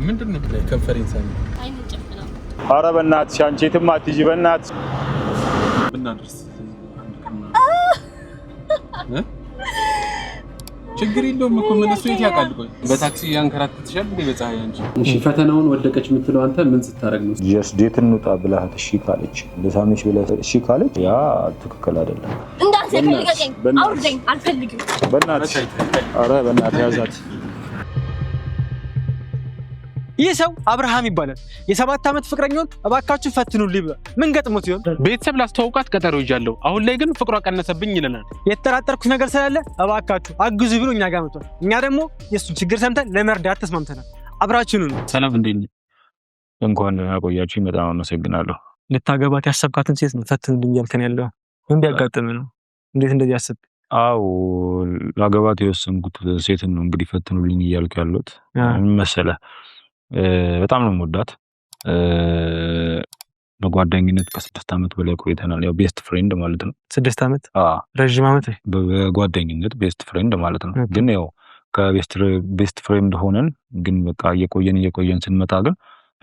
ምንድነው ላይ ኮንፈረንስ አለ አይን ጨፍና ኧረ በእናትሽ አንቺ የትም አትይጂ በእናትሽ ብናደርስ ችግር የለውም እኮ ምንሱ የት ያውቃል ቆይ በታክሲ ያንከራተትሻል እንዴ በፀሐይ አንቺ እሺ ፈተናውን ወደቀች የምትለው አንተ ምን ስታረግ ነው ጀስት ዴት እንውጣ ብለሃት እሺ ካለች ለሳምሽ ብለህ እሺ ካለች ያ ትክክል አይደለም እንዳትፈልገኝ አውርደኝ አልፈልግም በእናትሽ ኧረ በእናትህ ያዛት ይህ ሰው አብርሃም ይባላል የ7 ዓመት ፍቅረኛውን እባካችሁ ፈትኑልኝ ብሏል ምን ገጥሞት ይሆን ቤተሰብ ላስተዋውቃት ቀጠሮ ይዣለሁ አሁን ላይ ግን ፍቅሯ ቀነሰብኝ ይለናል የተጠራጠርኩት ነገር ስላለ እባካችሁ አግዙ ብሎ እኛ ጋር መጥቷል እኛ ደግሞ የሱን ችግር ሰምተን ለመርዳት ተስማምተናል አብራችሁን ነው ሰላም እንዴት ነህ እንኳን አቆያችሁኝ በጣም አመሰግናለሁ ልታገባት ያሰብካትን ሴት ነው ፈትኑልኝ ያልከን ያለው ምን ቢያጋጥም ነው እንዴት እንደዚህ ያሰብ አው ላገባት የወሰንኩት ሴትን ነው እንግዲህ ፈትኑልኝ እያልኩ ያለሁት ምን መሰለህ በጣም ነው የምወዳት በጓደኝነት ከ6 ዓመት በላይ ቆይተናል ያው ቤስት ፍሬንድ ማለት ነው 6 ዓመት ረጅም ዓመት በጓደኝነት ቤስት ፍሬንድ ማለት ነው ግን ያው ከቤስት ፍሬንድ ሆነን ግን በቃ እየቆየን ስንመጣ ግን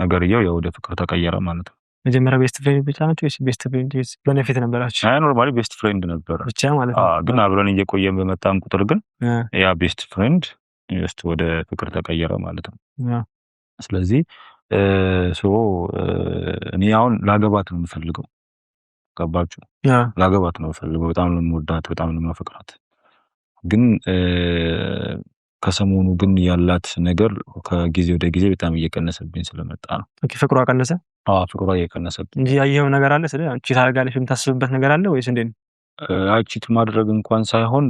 ነገርየው ያው ወደ ፍቅር ተቀየረ ማለት ነው መጀመሪያ ቤስት ፍሬንድ ብቻ ነው ወይስ ቤስት ፍሬንድ በነፊት ነበራችሁ አይ ኖርማሊ ቤስት ፍሬንድ ነበር ብቻ ማለት ነው ግን አብረን እየቆየን በመጣን ቁጥር ግን ያ ቤስት ፍሬንድ ጀስት ወደ ፍቅር ተቀየረ ማለት ነው ስለዚህ እኔ አሁን ላገባት ነው የምፈልገው ገባችሁ ላገባት ነው የምፈልገው በጣም ነው የምወዳት በጣም ነው የማፈቅራት ግን ከሰሞኑ ግን ያላት ነገር ከጊዜ ወደ ጊዜ በጣም እየቀነሰብኝ ስለመጣ ነው ኦኬ ፍቅሯ ቀነሰ ፍቅሯ እየቀነሰብኝ እንጂ ያየው ነገር አለ ስለዚህ አንቺ ታርጋለሽ የምታስብበት ነገር አለ ወይስ እንዴት ነው አቺት ማድረግ እንኳን ሳይሆን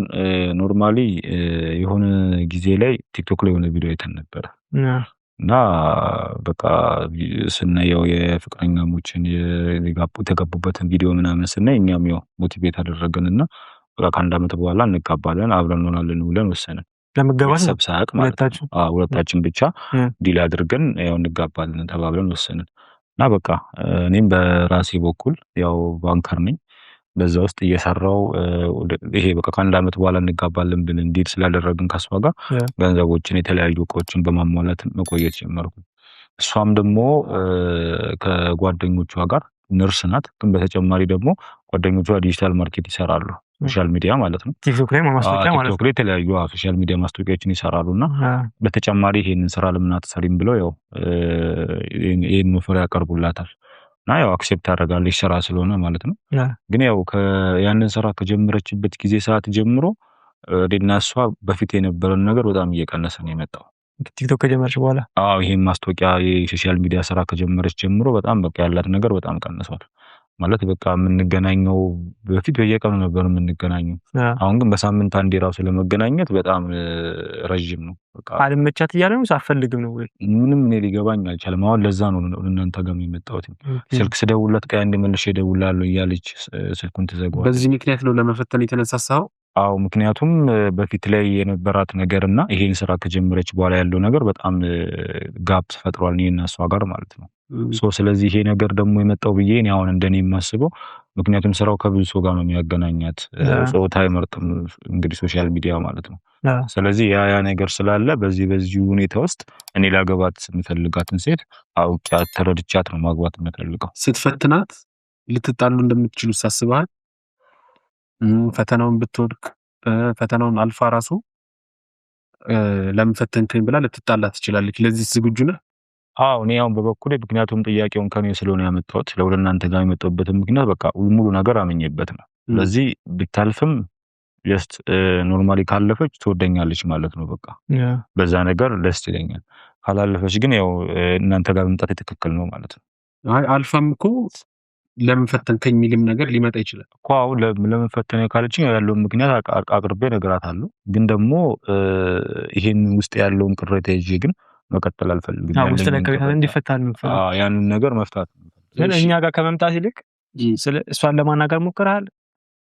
ኖርማሊ የሆነ ጊዜ ላይ ቲክቶክ ላይ የሆነ ቪዲዮ አይተን ነበር እና በቃ ስናየው የፍቅረኛሞችን የተጋቡበትን ቪዲዮ ምናምን ስናይ እኛም ያው ሞቲቬት አደረገንና በቃ ከአንድ ዓመት በኋላ እንጋባለን አብረን እንሆናለን ብለን ወሰንን ለመጋባት ሰብሳቅ ማለት ሁለታችን ብቻ ዲል አድርገን ያው እንጋባለን ተባብለን ወሰንን እና በቃ እኔም በራሴ በኩል ያው ባንከር ነኝ በዛ ውስጥ እየሰራው ይሄ በቃ ከአንድ ዓመት በኋላ እንጋባለን ብለን እንዲል ስላደረግን ከሷ ጋር ገንዘቦችን የተለያዩ እቃዎችን በማሟላት መቆየት ጀመርኩ እሷም ደግሞ ከጓደኞቿ ጋር ነርስ ናት ግን በተጨማሪ ደግሞ ጓደኞቿ ዲጂታል ማርኬት ይሰራሉ ሶሻል ሚዲያ ማለት ነው ቲክቶክ ላይ ማስታወቂያ ማለት ነው የተለያዩ ሶሻል ሚዲያ ማስታወቂያዎችን ይሰራሉና በተጨማሪ ይሄንን ስራ ለምን አትሰሪም ብለው ያው ይሄን ኦፈር ያቀርቡላታል እና ያው አክሴፕት አደረጋለች ስራ ስለሆነ ማለት ነው ግን ያው ያንን ስራ ከጀመረችበት ጊዜ ሰዓት ጀምሮ ለናሷ በፊት የነበረን ነገር በጣም እየቀነሰ ነው የመጣው ቲክቶክ ከጀመረች በኋላ ይሄን ማስታወቂያ የሶሻል ሚዲያ ስራ ከጀመረች ጀምሮ በጣም በቃ ያላት ነገር በጣም ቀንሷል ማለት በቃ የምንገናኘው በፊት በየቀኑ ነበር የምንገናኘው አሁን ግን በሳምንት አንዴ ራሱ ለመገናኘት በጣም ረጅም ነው በቃ አልመቻት እያለ ነው ሳፈልግም ነው ወይ ምንም እኔ ሊገባኝ አልቻለም አሁን ለዛ ነው እናንተ ጋር የመጣሁት ስልክ ስደውልላት ቀን እንደመለሽ እደውላለሁ እያለች ስልኩን ትዘጋዋለች በዚህ ምክንያት ነው ለመፈተን የተነሳሳው ምክንያቱም በፊት ላይ የነበራት ነገርና ይሄን ስራ ከጀመረች በኋላ ያለው ነገር በጣም ጋፕ ፈጥሯል እኔና እሷ ጋር ማለት ነው ስለዚህ ይሄ ነገር ደግሞ የመጣው ብዬ እኔ አሁን እንደኔ የማስበው ምክንያቱም ስራው ከብዙ ሰው ጋር ነው የሚያገናኛት ጾታ አይመርጥም እንግዲህ ሶሻል ሚዲያ ማለት ነው ስለዚህ ያ ነገር ስላለ በዚህ ሁኔታ ውስጥ እኔ ላገባት የምፈልጋትን ሴት አውቂያት ተረድቻት ነው ማግባት የምፈልገው ስትፈትናት ልትጣሉ እንደምትችሉ ሳስበሃል ፈተናውን ብትወድቅ ፈተናውን አልፋ ራሱ ለምፈተንከኝ ብላ ልትጣላ ትችላለች ለዚህ ዝግጁ ነህ እኔ አሁን በበኩሌ ምክንያቱም ጥያቄውን ከኔ ስለሆነ ያመጣሁት ለወለናንተ ጋር የመጣሁበት ምክንያት በቃ ሙሉ ነገር አመኘበት ነው ስለዚህ ብታልፍም ጀስት ኖርማሊ ካለፈች ትወደኛለች ማለት ነው በቃ በዛ ነገር ደስ ይለኛል ካላለፈች ግን ያው እናንተ ጋር መምጣት ትክክል ነው ማለት ነው አልፋም እኮ ለምፈተንከኝ የሚልም ነገር ሊመጣ ይችላል እኮ ለምፈተነኝ ካለችኝ ያለው ምክንያት አቅርቤ ነገራታለሁ ግን ደግሞ ይሄን ውስጥ ያለውን ቅሬታ ይዤ ግን መቀጠል አልፈልግም ውስጥ ለከቤታ እንዲፈታል ያንን ነገር መፍታት ግን እኛ ጋር ከመምጣት ይልቅ እሷን ለማናገር ሞክረሃል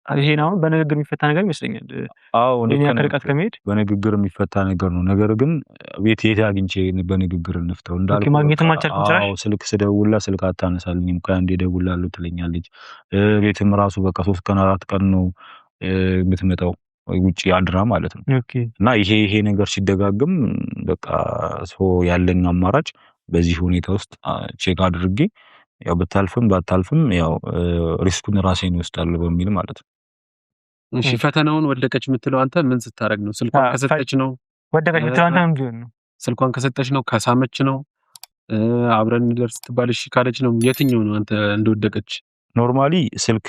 ይሄን አሁን በንግግር የሚፈታ ነገር ይመስለኛል እኛ ከርቀት ከመሄድ በንግግር የሚፈታ ነገር ነው ነገር ግን ቤት አግኝቼ በንግግር እንፍታው እንዳልኩ ማግኘትም አልቻልኩም ጭራሽ ስልክ ስደውልላ ስልክ አታነሳልኝም ከአንዴ ደውላለሁ ትለኛለች ቤትም ራሱ በቃ 3 ቀን 4 ቀን ነው የምትመጣው ውጪ አድራ ማለት ነው እና ይሄ ነገር ሲደጋግም በቃ ያለኝ አማራጭ በዚህ ሁኔታ ውስጥ ቼክ አድርጌ ያው ብታልፍም ባታልፍም ያው ሪስኩን ራሴን እወስዳለሁ በሚል ማለት ነው። እሺ ፈተናውን ወደቀች የምትለው አንተ ምን ስታረግ ነው? ስልኳን ከሰጠች ነው? ወደቀች የምትለው አንተ ምን ቢሆን ነው? ስልኳን ከሰጠች ነው? ከሳመች ነው? አብረን እንደርስ ትባል እሺ ካለች ነው? የትኛው ነው አንተ እንደወደቀች? ኖርማሊ ስልክ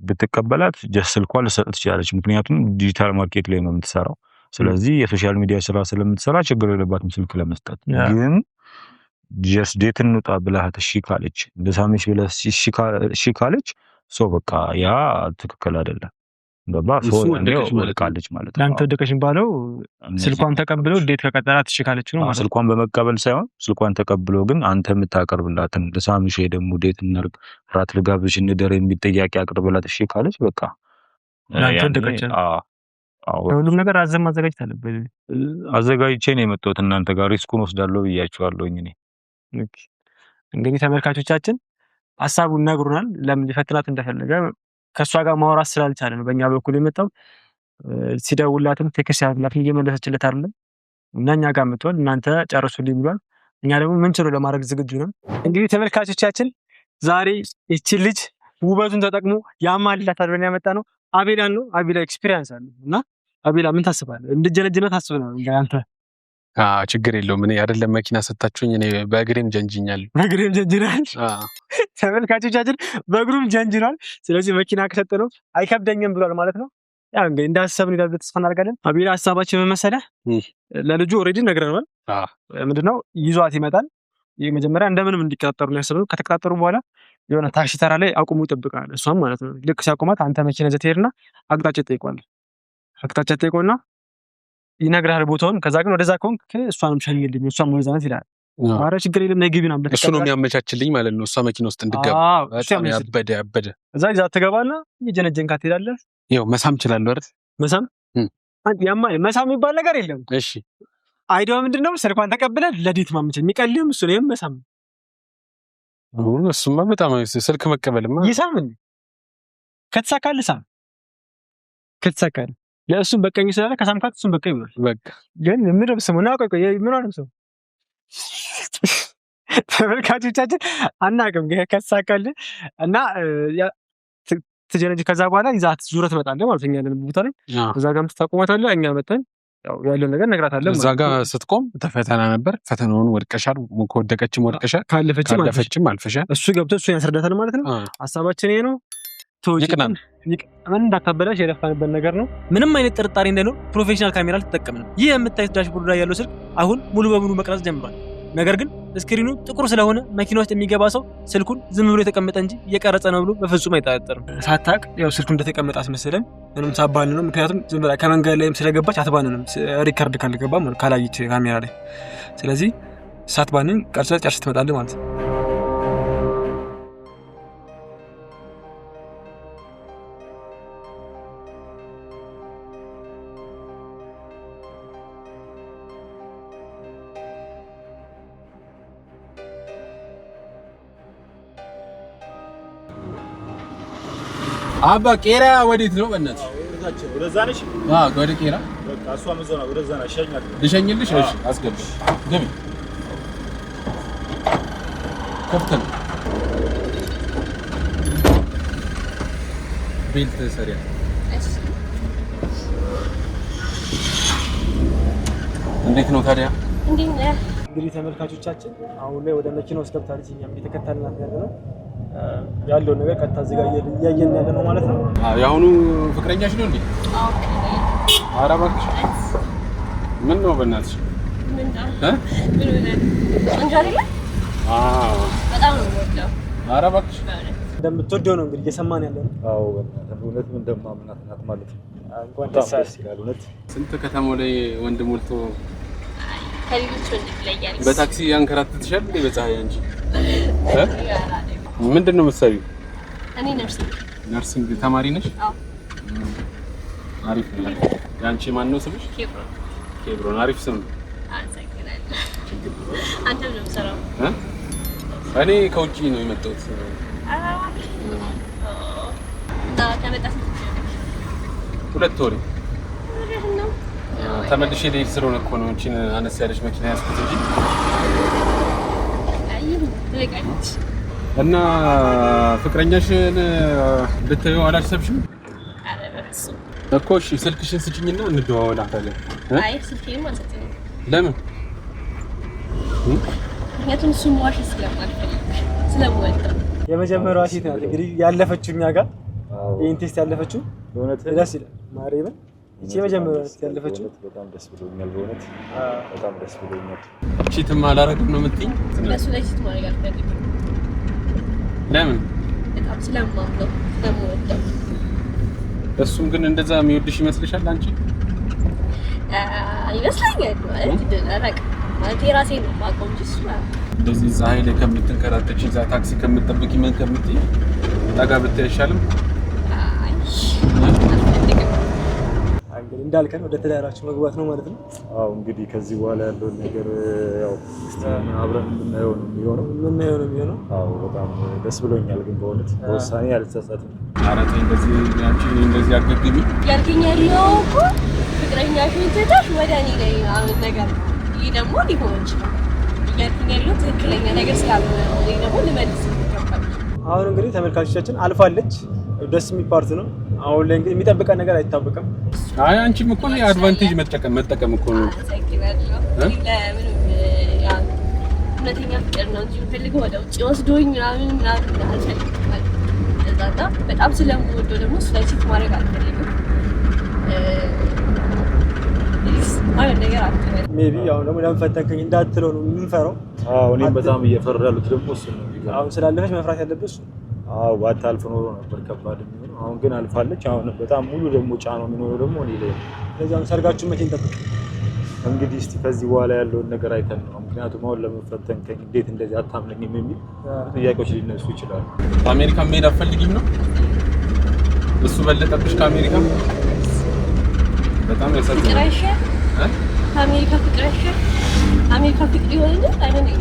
ብትቀበላት ጀስት ስልኳን ልሰጥ ትችላለች። ምክንያቱም ዲጂታል ማርኬት ላይ ነው የምትሰራው። ስለዚህ የሶሻል ሚዲያ ስራ ስለምትሰራ ችግር የለባትም ስልክ ለመስጠት። ግን ጀስት ዴት እንውጣ ብለሃት እሺ ካለች እንደሳመች ብለህ እሺ ካለች በቃ ያ ትክክል አይደለም። ገባ? ወድቃለች ማለት ነው። ለአንተ ወደቀች የሚባለው ስልኳን ተቀብሎ ዴት ከቀጠላት እሺ ካለች ነው ማለት። ስልኳን በመቀበል ሳይሆን ስልኳን ተቀብሎ ግን አንተ የምታቀርብላትን ለሳምሽ ደግሞ ዴት እናድርግ ራት ልጋብዝሽ እንደር የሚል ጥያቄ አቅርብላት እሺ ካለች በቃ ለአንተ ወደቀች። ሁሉም ነገር ማዘጋጀት አለበት። አዘጋጅቼ ነው የመጣሁት እናንተ ጋር ሪስኩን ወስዳለሁ ብያችኋለሁኝ እኔ። እንግዲህ ተመልካቾቻችን ሐሳቡን ነግሩናል። ለምን ሊፈትናት እንደፈለገ ከሷ ጋር ማውራት ስላልቻለ ነው በእኛ በኩል የመጣው። ሲደውላትም ቴክስት ያላትም እየመለሰችለት አይደለም እና እኛ ጋር መጥቷል። እናንተ ጨርሱልኝ ብሏል። እኛ ደግሞ ምን ችሎ ለማድረግ ዝግጁ ነን። እንግዲህ ተመልካቾቻችን ዛሬ እቺ ልጅ ውበቱን ተጠቅሞ ያማልላታል ብለን ያመጣ ነው አቤላን ነው። አቤላ ኤክስፒሪየንስ አለው እና አቤላ ምን ታስባለህ? እንድጀነጅነት ታስበናል እንዴ አንተ? ችግር የለውም። እኔ አይደለም መኪና ሰጣችሁኝ እኔ በእግሬም ጀንጅኛለሁ። በእግሬም ጀንጅናል። ተመልካቾቻችን በእግሩም ጀንጅናል። ስለዚህ መኪና ከሰጠነው አይከብደኝም ብሏል ማለት ነው። ያው እንግዲህ እንዳሰብን ይላል ተስፋ እናደርጋለን። አቤላ ሐሳባችን ምን መሰለህ? ለልጁ ኦሬዲ ነግረናል። ምንድነው ይዟት ይመጣል። የመጀመሪያ እንደምንም እንዲከታተሩ ነው ያሰበው። ከተከታተሩ በኋላ የሆነ ታክሲ ተራ ላይ አቁሙ ይጠብቃል። እሷም ማለት ነው ልክ ሲያቆማት አንተ መኪና ይዘህ ትሄድና አቅጣጫ ትጠይቀዋለህ። አቅጣጫ ትጠይቀውና ይነግርሃል ቦታውን። ከዛ ግን ወደዛ ከሆንክ እሷንም ሸኝልኝ እሷም ወደዛ ናት ይላል። ኧረ ችግር የለም ነይ ግቢ ነው ብለህ እሱ ነው የሚያመቻችልኝ ማለት ነው። እሷ መኪና ውስጥ እንድገባ ያበደ እዛ ይዛ ትገባና እየጀነጀንካት ትሄዳለህ። ይኸው መሳም እችላለሁ አይደል? መሳም መሳም የሚባል ነገር የለም። እሺ አይዲያው ምንድነው? ስልኳን ተቀብለህ ለዴት ማመቻቸት የሚቀልም እሱ ነው መሳም። እሱማ በጣም ስልክ መቀበልማ ይሳምን ከተሳካልህ ሳም ከተሳካልህ ለእሱም በቀኝ ስላለ ከሳምካት እሱም በቀኝ ይሆናል። በቃ ግን ምን ረብሰው ነው ቆይ ምን አረብሰው ተመልካቾቻችን አናውቅም። ከተሳካልህ እና ትጀነጅ ከዛ በኋላ ይዛት ዙረት ትመጣለህ ማለት ነው። ያለን ቦታ ላይ እዛ ጋርም ታቆማታለህ። እኛ መተን ያው ያለው ነገር ነግራታለን። እዛ ጋር ስትቆም ተፈተና ነበር። ፈተናውን ወድቀሻል። ከወደቀችም ወድቀሻል፣ ካለፈችም አልፈሻል። እሱ ገብቶ እሱ ያስረዳታል ማለት ነው። ሐሳባችን ይሄ ነው። ይቅናን ምን እንዳታበላሽ የለፋንበት ነገር ነው። ምንም አይነት ጥርጣሬ እንደሌለው ፕሮፌሽናል ካሜራ ልትጠቀም ነው። ይህ የምታዩት ዳሽቦርድ ላይ ያለው ስልክ አሁን ሙሉ በሙሉ መቅረጽ ጀምሯል። ነገር ግን ስክሪኑ ጥቁር ስለሆነ መኪና ውስጥ የሚገባ ሰው ስልኩን ዝም ብሎ የተቀመጠ እንጂ እየቀረጸ ነው ብሎ በፍጹም አይጠረጠርም። ሳታቅ ያው ስልኩ እንደተቀመጠ አስመስለን ምንም ሳባን ነው። ምክንያቱም ዝም ብላ ከመንገድ ላይም ስለገባች አትባንንም ሪከርድ ካልገባ ማለት ካላየች ካሜራ ላይ። ስለዚህ ሳትባንን ቀርጸህ ጨርሰህ ትመጣለህ ማለት ነው። አባ ቄራ ወዴት ነው? በእናትህ ወደዛ ነሽ? ወደ ቄራ በቃ እሷ መዘና ወደዛ ነሽ። ሸኛት ልሸኝልሽ? እሺ አስገቢ። ግቢ። ክፍት ነው። ቤልት ሰሪያ። እሺ እንዴት ነው ታዲያ? እንዴት ነህ? እንግዲህ ተመልካቾቻችን አሁን ላይ ወደ መኪናው ውስጥ ገብታለች። እኛም እየተከታተልናት ያለነው ያለው ነገር ቀጥታ እዚህ ጋር እያየን ያለ ነው ማለት ነው። የአሁኑ ፍቅረኛሽ ነው እንዴ? አዎ። ኧረ እባክሽ ምን ነው በእናትሽ? ምን አይደለ? በጣም ነው የምወደው። ኧረ እባክሽ እንደምትወደው ነው እንግዲህ እየሰማን ያለ ነው። አዎ በእናትህ እውነት እንደማምናት ናት ማለት ነው። እንኳን ደስ አለሽ ይላል እውነት። ስንት ከተማው ላይ ወንድ ሞልቶ ከሌሎች ወንድ ይለያል። በታክሲ ያንከራትትሻል እንዴ በፀሐይ አንቺ? ምንድን ነው የምትሰሪው? እኔ ነርሲንግ ተማሪ ነሽ? አዎ። አሪፍ ነው። ያንቺ ማን ነው ስምሽ? ኬብሮን። አሪፍ ስም። አመሰግናለሁ። አንተ ምን የምትሰራው? እኔ ከውጪ ነው የመጣሁት። ከመጣህ 2 ወር ተመልሼ ልሄድ ስለሆነ እኮ ነው እቺን አነስ ያለች መኪና ያዝኩት እንጂ ትበቃለች። እና ፍቅረኛሽን ልትይው አላሰብሽም? ኧረ በፍፁም እኮ እሺ ስልክሽን ስጭኝና እንደዋወላታለን። አይ ስልኬን ማሰጠኝ። ለምን? ምክንያቱም እሱን መዋሸት ስለማልፈልግ ስለምወደው። የመጀመሪያዋ ሴት ናት እንግዲህ ያለፈችው እኛ ጋር ይሄን ቴስት ያለፈችው በእውነት ደስ ይላል። ማርያምን እቺ የመጀመሪያዋ ሴት ያለፈችው በጣም ደስ ብሎኛል። በእውነት በጣም ደስ ብሎኛል። ቺትም አላረግም ነው የምትይኝ? እሱ ላይ ቺት ማድረግ አልፈልግም። ለምን? በጣም ስለማምነው ስለምወደው። እሱም ግን እንደዛ የሚወድሽ ይመስልሻል አንቺ? ይመስለኛል ማለት የራሴ ነው የማውቀው እንጂ እሱ እንደዚህ ፀሐይ ላይ ከምትንከራተች እዛ ታክሲ ከምትጠብቂ ምን ከምትይ ጠጋ ብታይ አይሻልም? አይ አልፈልግም። እንግዲህ እንዳልከን ወደ ትዳራችሁ መግባት ነው ማለት ነው። አዎ እንግዲህ ከዚህ በኋላ ያለውን ነገር ያው አብረን የምናየው ነው የሚሆነው። አዎ በጣም ደስ ብሎኛል። ግን በእውነት በውሳኔ አልተጸጸትም። ኧረ ተይ እንደዚህ አንቺ እንደዚህ አትገግሚ ያልከኝ ያለው እኮ ፍቅረኛሽን ትተሽ ወደ እኔ ላይ አሁን ነገር ይሄ ደግሞ ሊሆን ይችላል። ያልከኝ ያለው ትክክለኛ ነገር ስላልሆነ ነው ደግሞ ልመልስ ይገባል። አሁን እንግዲህ ተመልካቾቻችን አልፋለች። ደስ የሚል ፓርት ነው። አሁን ላይ እንግዲህ የሚጠብቀን ነገር አይታወቅም። አይ አንቺም እኮ የአድቫንቴጅ መጠቀም እኮ ነው። እውነተኛ ፍቅር ነው እንጂ የምፈልገው ወደ ውጭ ወስዶኝ ምናምን አልፈልግም። እዛና በጣም ስለምወደው ደግሞ እሱ ላይ ቺት ማድረግ አልፈልግም። ሜቢ አሁን ደግሞ ለምን ፈተንከኝ እንዳትለው ነው የምንፈራው። አዎ እኔም በጣም እየፈራ ያሉት ደግሞ እሱ ነው። አሁን ስላለፈች መፍራት ያለበት እሱ። አዎ ባታልፍ ኖሮ ነበር ከባድ የሚሆነው። አሁን ግን አልፋለች። አሁን በጣም ሙሉ ደግሞ ጫናው የሚኖረው ደግሞ እኔ ላይ ነው። ስለዚህ አሁን ሰርጋችሁን መቼ እንጠብቅ? እንግዲህ እስቲ ከዚህ በኋላ ያለውን ነገር አይተን ነው። ምክንያቱም አሁን ለምን ፈተንከኝ እንዴት እንደዚህ አታምነኝም የሚል ጥያቄዎች ሊነሱ ይችላሉ። አሜሪካ መሄድ አትፈልጊም ነው? እሱ በለጠብሽ ከአሜሪካ? በጣም ያሳዝናል። ከአሜሪካ ፍቅር አይሻል? አሜሪካ ፍቅር ይሆንልህ አይሆንም?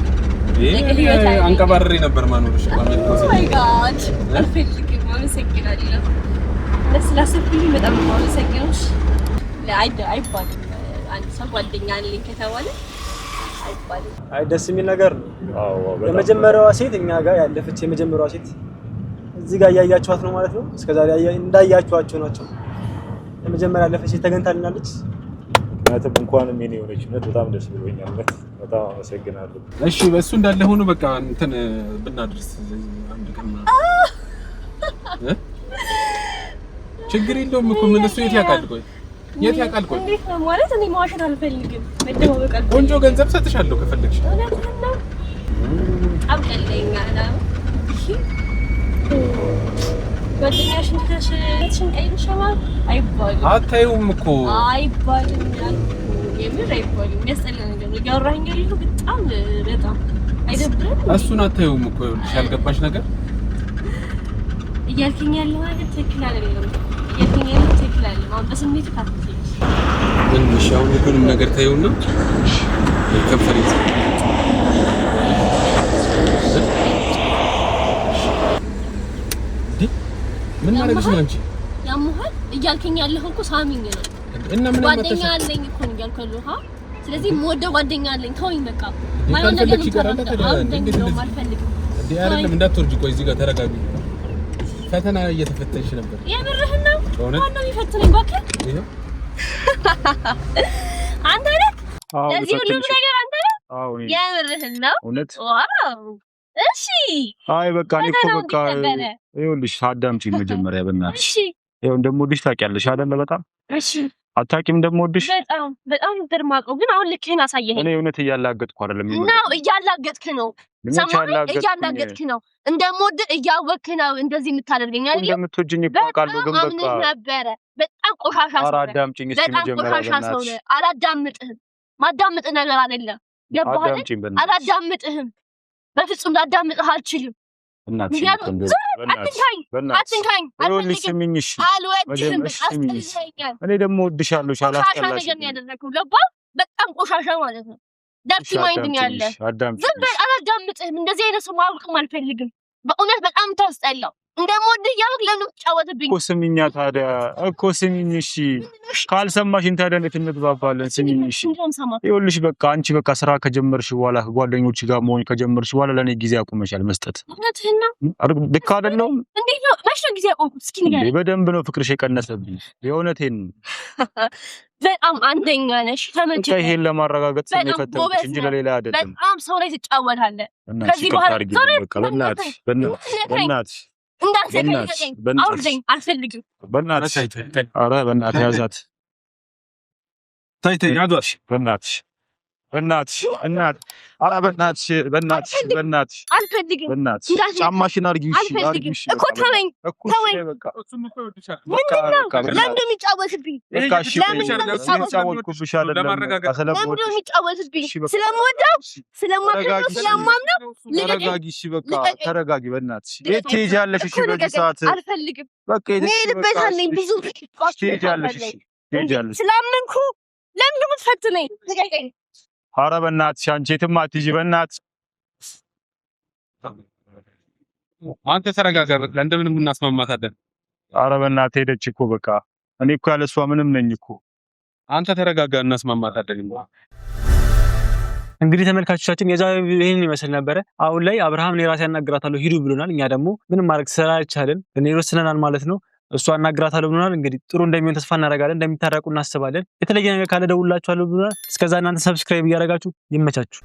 አንቀባረሬ ነበር ማኖርሽ በአሜሪካ። ኦ ማይ ጋድ አልፈልግም። አመሰግናለሁ። ለስላሰብኩኝ በጣም አመሰግናለሁ። አይባልም አንድ ሰው ጓደኛ አለኝ ከተባለ አይባልም። አይ ደስ የሚል ነገር ነው። አዎ የመጀመሪያዋ ሴት እኛ ጋር ያለፈች የመጀመሪያዋ ሴት እዚህ ጋር እያያችኋት ነው ማለት ነው። እስከዛሬ እንዳያችኋቸው ናቸው። የመጀመሪያ ያለፈች ሴት ተገኝታልናለች። ምክንያቱም እንኳን ምን የሆነች ነው በጣም ደስ ብሎኛል። በጣም አመሰግናለሁ። እሺ በእሱ እንዳለ ሆኖ በቃ እንትን ብናድርስ አንድ ቀን ችግር የለውም እኮ ምን እሱ የት ያውቃል? ቆይ የት ያውቃል? ቆይ እንዴት ነው ማለት እኔ መዋሸት አልፈልግም። መደባበቅ አልፈልግም። ቆንጆ ገንዘብ ሰጥሻለሁ ከፈለግሽ። እውነትህን ነው። አብቀለኛ ነው። ጓደኛሽን ከሽን ቀይርሻል አይባልም። አታዩም እኮ አይባልም። የምር አይባልም። የሚያስጠላ ነገር ነው ያወራኸኝ ያለው በጣም አይደብርም? እሱን አታዩም እኮ ይኸውልሽ ያልገባሽ ነገር እያልከኝ ያለው ነገር ትክክል አይደለም። እያልከኝ ያለው ትክክል አይደለም። አሁን በስሜት ካትልሽ ትንሽ አሁን ሁሉንም ነገር ታዩና ከፈሪ ምን ማድረግሽ ነው አንቺ? ያሙሃል እያልከኝ ያለው እኮ ሳሚኝ ነው እና ምን ጓደኛ አለኝ እኮ ነው ያልከለው። ስለዚህ የምወደው ጓደኛ አለኝ። ተወኝ በቃ ማይሆን ነገር ነው አልፈልግም። እንዴ አይደለም እንዳትወርጂ። ቆይ እዚህ ጋር ተረጋጊ። ፈተና እየተፈተንሽ ነበር። የምርህን ነው? ማነው የሚፈትነኝ? እባክህ ይሄ አንተ ነህ? ለዚህ ሁሉ ነገር አንተ ነህ? አዎ የምርህን ነው? እውነት? ዋው እሺ። አይ በቃ እኔ እኮ በቃ ይኸውልሽ አዳምጪኝ መጀመሪያ በእናትሽ። እሺ ይኸው እንደምወድሽ ታውቂያለሽ አይደለ? በጣም እሺ። አታውቂም እንደምወድሽ? በጣም እንደማውቀው ግን አሁን ልክህን አሳየኸኝ። እኔ እውነት እያላገጥኩ አይደለም። ነው እያላገጥክ ነው። ሰማኸኝ? እያላገጥክ ነው። እንደምወድህ እያወቅህ ነው እንደዚህ የምታደርገኝ አይደል? እንደምትወጂኝ እኮ አውቃለሁ ግን በቃ ነበረ በጣም ቆሻሻ ሰው ነህ። አዳምጪኝ እስኪ መጀመሪያ በእናትሽ። አላዳምጥህም። ማዳምጥህ ነገር አይደለም። ገባህ? አላዳምጥህም። በፍጹም ላዳምጥህ አልችልም። እናትሽ አትንካኝ። ይኸውልሽ ስሚኝ እሺ። አልወድህም። አስጠልተኸኛል። እኔ ደግሞ እወድሻለሁ። ቆሻሻ ነገር ነው ያደረግኸው። ገባህ? በጣም ቆሻሻ ማለት ነው። ደርቲ ማይንድ ነው ያለህ። ዝም በል። አላዳምጥህም። እንደዚህ አይነት ሰው ማወቅም አልፈልግም። በእውነት በጣም ታስጠላው። እንደምወድህ እያወቅህ ለምን ትጫወትብኝ? እኮ ስሚኛ ታዲያ እኮ ስሚኝ። እሺ ካልሰማሽኝ ታዲያ እንዴት እንግባባለን? ስሚኝ እሺ። ይኸውልሽ በቃ አንቺ በቃ ስራ ከጀመርሽ በኋላ ጓደኞች ጋር መሆን ከጀመርሽ በኋላ ለኔ ጊዜ አቁመሻል መስጠት። እውነትህን ነው። ልክ አይደለም? እንዴት ነው መች ነው ጊዜ አቆምኩት? እስኪ ንገረኝ። በደንብ ነው ፍቅርሽ የቀነሰብኝ። የእውነቴን ነው። በጣም አንደኛ ነሽ። ተመቸኝ። ይሄን ለማረጋገጥ ስለፈተንኩሽ እንጂ ለሌላ አይደለም። በጣም ሰው ላይ ትጫወታለህ። ከዚህ በኋላ በእናትሽ እንዳትሰከኝ አውርደኝ። አልፈልግም። በእናትሽ ኧረ በእናትሽ ያዛት። ተይ ያዟሽ። በእናትሽ ኧረ በእናትሽ አልፈልግም። በእናትሽ ጫማሽን አድርጊው። እሺ እኮ ተወኝ። ለምን የሚጫወትብኝ? የሚጫወትኩብሽ አይደለም። ለምን የሚጫወትብኝ? ስለምወደው ስለማከብረው ስለማምነው። ተረጋጊ። እሺ በቃ ተረጋጊ። በእናትሽ የት ትሄጃለሽ? እሺ በዚህ ሰዓት አልፈልግም። በቃ የሄድበት አለኝ ብዙ ትሄጃለሽ። ስላመንኩ ለምን ደግሞ ትፈትነኝ? ኧረ በእናትሽ አንቺ የትም አትሂጂ። በእናትሽ አንተ ተረጋጋ። በቃ እንደምንም እናስማማታለን። ኧረ በእናትህ ሄደች እኮ በቃ እኔ እኮ ያለ እሷ ምንም ነኝ እኮ። አንተ ተረጋጋ፣ እናስማማታለን። እንግዲህ ተመልካቾቻችን የዛሬው ይሄን ይመስል ነበረ። አሁን ላይ አብርሃም እኔ ራሴ ያናግራታለሁ ሂዱ ብሎናል። እኛ ደግሞ ምንም ማድረግ ስላልቻለን እኔ ወስነናል ማለት ነው። እሷ አናግራታለሁ ብሎናል። እንግዲህ ጥሩ እንደሚሆን ተስፋ እናደርጋለን። እንደሚታረቁ እናስባለን። የተለየ ነገር ካለ ደውላችኋለሁ ብሎናል። እስከዛ እናንተ ሰብስክራይብ እያደረጋችሁ ይመቻችሁ።